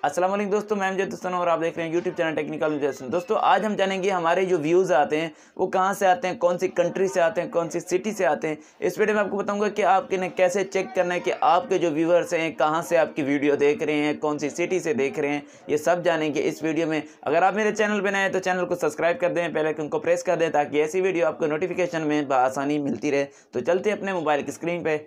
अस्सलाम वालेकुम दोस्तों, मैं अमजद हसन और आप देख रहे हैं यूट्यूब चैनल टेक्निकल न्यूज़। दोस्तों आज हम जानेंगे हमारे जो व्यूज़ आते हैं वो कहाँ से आते हैं, कौन सी कंट्री से आते हैं, कौन सी सिटी से आते हैं। इस वीडियो में आपको बताऊंगा कि आपके ने कैसे चेक करना है कि आपके जो व्यूअर्स हैं कहाँ से आपकी वीडियो देख रहे हैं, कौन सी सिटी से देख रहे हैं, ये सब जानेंगे इस वीडियो में। अगर आप मेरे चैनल पर नए हैं तो चैनल को सब्सक्राइब कर दें, बेल आइकन को प्रेस कर दें ताकि ऐसी वीडियो आपको नोटिफिकेशन में बआसानी मिलती रहे। तो चलते हैं अपने मोबाइल की स्क्रीन पर।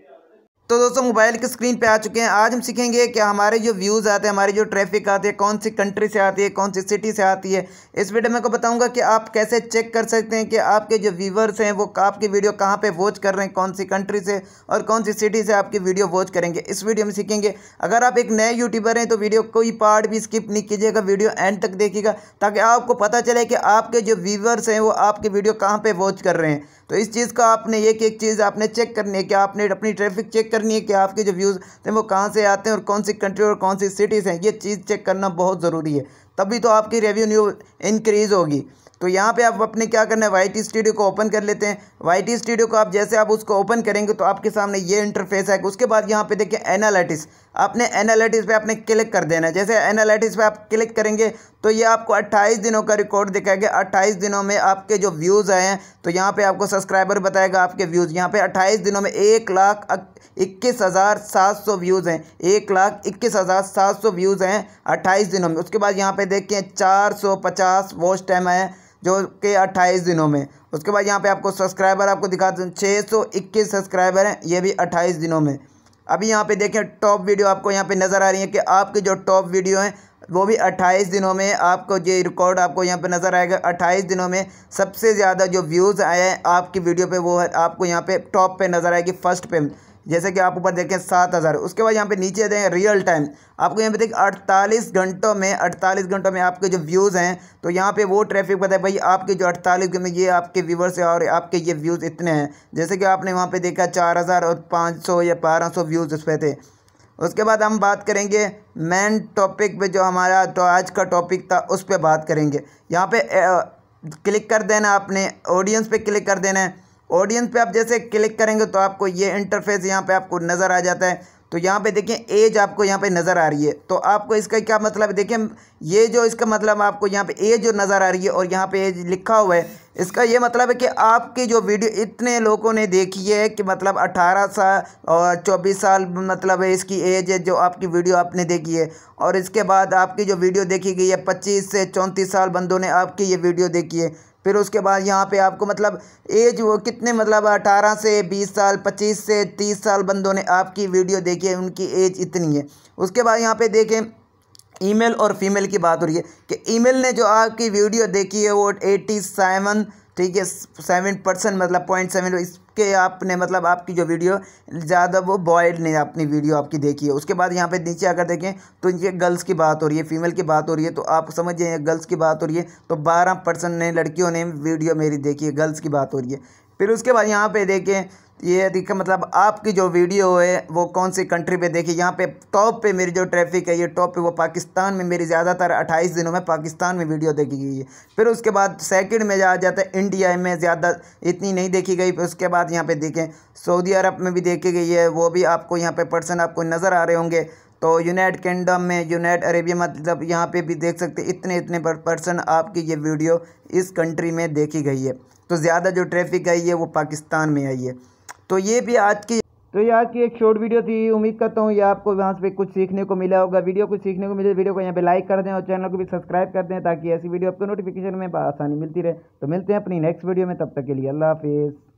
तो दोस्तों मोबाइल की स्क्रीन पे आ चुके हैं। आज हम सीखेंगे कि हमारे जो व्यूज़ आते हैं, हमारी जो ट्रैफिक आती है, कौन सी कंट्री से आती है, कौन सी सिटी से आती है। इस वीडियो में को बताऊंगा कि आप कैसे चेक कर सकते हैं कि आपके जो व्यूवर्स हैं वो आपकी वीडियो कहाँ पे वॉच कर रहे हैं, कौन सी कंट्री से और कौन सी सिटी से आपकी वीडियो वॉच करेंगे। इस वीडियो में सीखेंगे। अगर आप एक नए यूट्यूबर हैं तो वीडियो कोई पार्ट भी स्किप नहीं कीजिएगा, वीडियो एंड तक देखिएगा ताकि आपको पता चले कि आपके जो व्यूवर्स हैं वो आपकी वीडियो कहाँ पर वॉच कर रहे हैं। तो इस चीज़ का आपने एक एक चीज़ आपने चेक करनी है कि आपने अपनी ट्रैफिक चेक करनी है कि आपके जो व्यूज़ हैं वो कहाँ से आते हैं और कौन सी कंट्री और कौन सी सिटीज़ हैं। ये चीज़ चेक करना बहुत ज़रूरी है, तभी तो आपकी रेवेन्यू इंक्रीज़ होगी। तो यहाँ पे आप अपने क्या करना है, वाईटी स्टूडियो को ओपन कर लेते हैं। वाईटी स्टूडियो को आप जैसे आप उसको ओपन करेंगे तो आपके सामने ये इंटरफेस है। उसके बाद यहाँ पे देखिए एनालिटिक्स, आपने एनालिटिक्स पे आपने क्लिक कर देना है। जैसे एनालिटिक्स पे आप क्लिक करेंगे तो ये आपको 28 दिनों का रिकॉर्ड दिखाएगा। 28 दिनों में आपके जो व्यूज़ आए हैं तो यहाँ पे आपको सब्सक्राइबर बताएगा आपके व्यूज़। यहाँ पे 28 दिनों में 1,21,700 व्यूज़ हैं। 1,21,700 व्यूज़ हैं 28 दिनों में। उसके बाद यहाँ पे देखिए 450 वॉच टाइम है जो कि 28 दिनों में। उसके बाद यहाँ पे आपको सब्सक्राइबर आपको दिखा दूँ 621 सब्सक्राइबर हैं, ये भी 28 दिनों में। अभी यहाँ पे देखें टॉप वीडियो आपको यहाँ पे नज़र आ रही है कि आपकी जो टॉप वीडियो हैं वो भी 28 दिनों में आपको ये रिकॉर्ड आपको यहाँ पे नज़र आएगा। 28 दिनों में सबसे ज़्यादा जो व्यूज़ आए हैं आपकी वीडियो पे वो है आपको यहाँ पे टॉप पे नज़र आएगी, फर्स्ट पे। जैसे कि आप ऊपर देखें 7,000। उसके बाद यहाँ पे नीचे दें रियल टाइम, आपको यहाँ पे देखें 48 घंटों में आपके जो व्यूज़ हैं तो यहाँ पे वो ट्रैफिक बताए भाई आपके जो 48 घंटे में ये आपके व्यूवर्स हैं और आपके ये व्यूज़ इतने हैं। जैसे कि आपने वहाँ पे देखा 4,500 या 1,200 व्यूज़ उस पर थे। उसके बाद हम बात करेंगे मेन टॉपिक पे, जो हमारा तो आज का टॉपिक था उस पर बात करेंगे। यहाँ पे क्लिक कर देना, आपने ऑडियंस पे क्लिक कर देना है। ऑडियंस पे आप जैसे क्लिक करेंगे तो आपको ये इंटरफेस यहाँ पे आपको नज़र आ जाता है। तो यहाँ पे देखिए एज आपको यहाँ पे नज़र आ रही है। तो आपको इसका क्या मतलब है, देखिए ये जो इसका मतलब आपको यहाँ पे एज जो नज़र आ रही है और यहाँ पे एज लिखा हुआ है, इसका ये मतलब है कि आपकी जो वीडियो इतने लोगों ने देखी है कि मतलब 18 साल और 24 साल मतलब है इसकी एज है जो आपकी वीडियो आपने देखी है। और इसके बाद आपकी जो वीडियो देखी गई है 25 से 34 साल बंदों ने आपकी ये वीडियो देखी है। फिर उसके बाद यहाँ पे आपको मतलब एज वो कितने मतलब 18 से 20 साल, 25 से 30 साल बंदों ने आपकी वीडियो देखी है, उनकी एज इतनी है। उसके बाद यहाँ पे देखें ईमेल और फीमेल की बात हो रही है कि ईमेल ने जो आपकी वीडियो देखी है वो 87, ठीक है 7% मतलब 0.7 इसके आपने मतलब आपकी जो वीडियो ज़्यादा वो बॉयड ने अपनी वीडियो आपकी देखी है। उसके बाद यहाँ पे नीचे अगर देखें तो ये गर्ल्स की बात हो रही है, फीमेल की बात हो रही है। तो आप समझिए गर्ल्स की बात हो रही है तो 12% ने लड़कियों ने वीडियो मेरी देखी है, गर्ल्स की बात हो रही है। फिर उसके बाद यहाँ पे देखें ये देखिए मतलब आपकी जो वीडियो है वो कौन सी कंट्री पे देखिए। यहाँ पे टॉप पे मेरी जो ट्रैफिक है ये टॉप पे वो पाकिस्तान में मेरी ज़्यादातर 28 दिनों में पाकिस्तान में वीडियो देखी गई है। फिर उसके बाद सेकंड में आ जाता है इंडिया में ज़्यादा इतनी नहीं देखी गई। फिर उसके बाद यहाँ पे देखें सऊदी अरब में भी देखी गई है, वो भी आपको यहाँ पे पर्सन आपको नज़र आ रहे होंगे। तो यूनाइटेड किंगडम में, यूनाइटेड अरेबिया मतलब यहाँ पे भी देख सकते इतने इतने पर्सन आपकी ये वीडियो इस कंट्री में देखी गई है। तो ज़्यादा जो ट्रैफिक आई है वो पाकिस्तान में आई है। तो ये आज की एक शॉर्ट वीडियो थी। उम्मीद करता हूँ ये आपको वहाँ पे कुछ सीखने को मिला होगा। वीडियो कुछ सीखने को मिले वीडियो को यहाँ पे लाइक कर दें और चैनल को भी सब्सक्राइब कर दें ताकि ऐसी वीडियो आपको नोटिफिकेशन में आसानी मिलती रहे। तो मिलते हैं अपनी नेक्स्ट वीडियो में, तब तक के लिए अल्लाह हाफिज़।